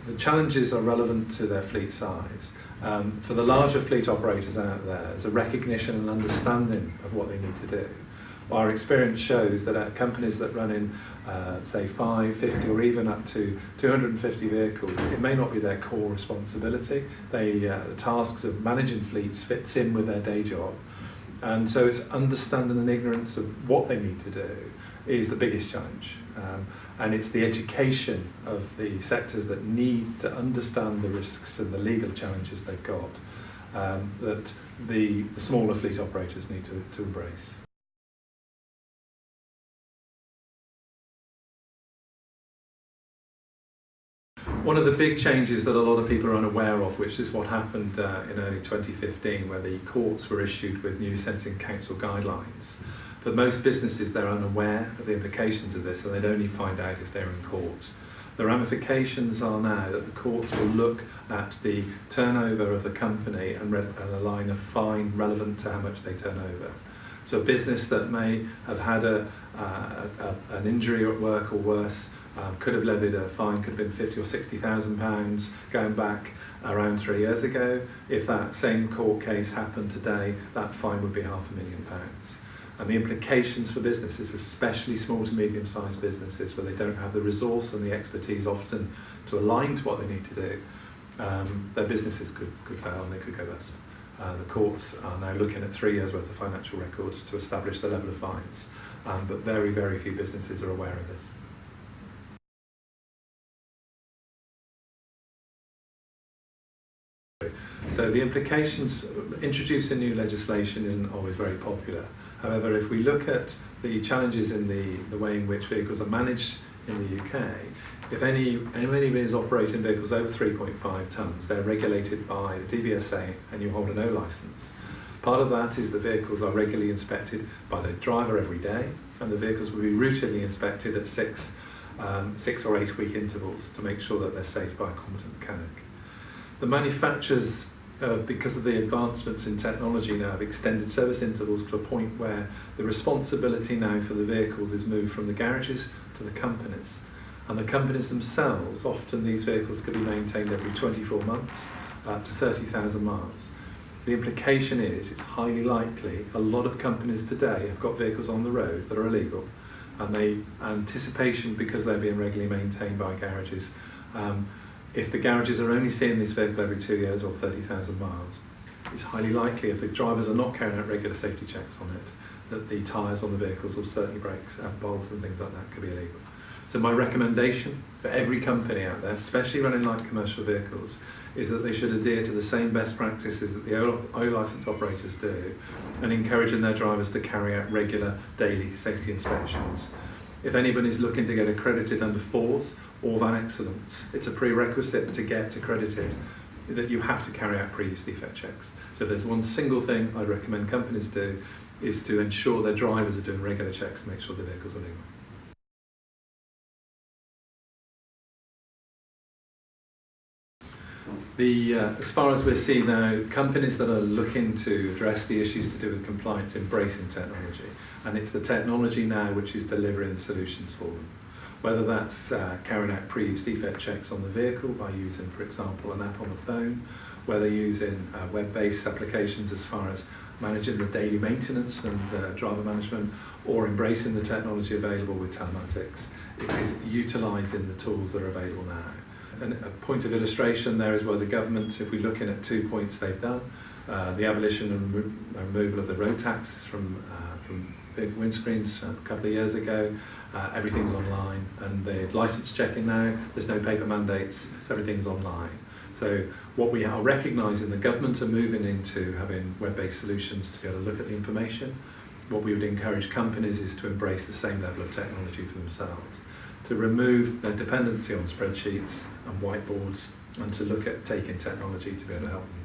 The challenges are relevant to their fleet size. For the larger fleet operators out there, there's a recognition and understanding of what they need to do. Our experience shows that at companies that run in, say, 5, 50 or even up to 250 vehicles, it may not be their core responsibility. The tasks of managing fleets fits in with their day job. And so it's understanding and ignorance of what they need to do is the biggest challenge. And it's the education of the sectors that need to understand the risks and the legal challenges they've got that the smaller fleet operators need to embrace. One of the big changes that a lot of people are unaware of, which is what happened in early 2015, where the courts were issued with new Sensing Council guidelines. For most businesses, they're unaware of the implications of this, and they'd only find out if they're in court. The ramifications are now that the courts will look at the turnover of the company and align a fine relevant to how much they turn over. So a business that may have had an injury at work or worse could have levied a fine, could have been £50,000 or £60,000 going back around 3 years ago. If that same court case happened today, that fine would be £500,000. And the implications for businesses, especially small to medium-sized businesses where they don't have the resource and the expertise often to align to what they need to do, their businesses could fail and they could go bust. The courts are now looking at 3 years worth of financial records to establish the level of fines, but very, very few businesses are aware of this. So the implications, introducing new legislation isn't always very popular. However, if we look at the challenges in the way in which vehicles are managed in the UK, if anybody is operating vehicles over 3.5 tonnes, they're regulated by the DVSA and you hold an O licence. Part of that is the vehicles are regularly inspected by the driver every day, and the vehicles will be routinely inspected at 6 or 8 week intervals to make sure that they're safe by a competent mechanic. The manufacturers, because of the advancements in technology now, have extended service intervals to a point where the responsibility now for the vehicles is moved from the garages to the companies. And the companies themselves, often these vehicles could be maintained every 24 months, up to 30,000 miles. The implication is it's highly likely a lot of companies today have got vehicles on the road that are illegal, and anticipation, because they're being regularly maintained by garages, if the garages are only seeing this vehicle every 2 years or 30,000 miles, it's highly likely if the drivers are not carrying out regular safety checks on it, that the tyres on the vehicles will certainly break, bulbs and things like that could be illegal. So my recommendation for every company out there, especially running light commercial vehicles, is that they should adhere to the same best practices that the O licence operators do, and encouraging their drivers to carry out regular daily safety inspections. If anybody's looking to get accredited under FORS or Van Excellence, it's a prerequisite to get accredited that you have to carry out pre-use defect checks. So if there's one single thing I'd recommend companies do, is to ensure their drivers are doing regular checks to make sure the vehicles are legal. As far as we're seeing now, companies that are looking to address the issues to do with compliance embracing technology, and it's the technology now which is delivering the solutions for them. Whether that's carrying out pre-use defect checks on the vehicle by using, for example, an app on the phone, whether using web-based applications as far as managing the daily maintenance and driver management, or embracing the technology available with telematics, it is utilising the tools that are available now. And a point of illustration there is where the government, if we're looking at 2 points they've done, the abolition and removal of the road taxes from windscreens a couple of years ago, everything's online, and the licence checking now, there's no paper mandates, everything's online. So what we are recognising, the government are moving into having web-based solutions to be able to look at the information. What we would encourage companies is to embrace the same level of technology for themselves, to remove their dependency on spreadsheets and whiteboards, and to look at taking technology to be able to help them.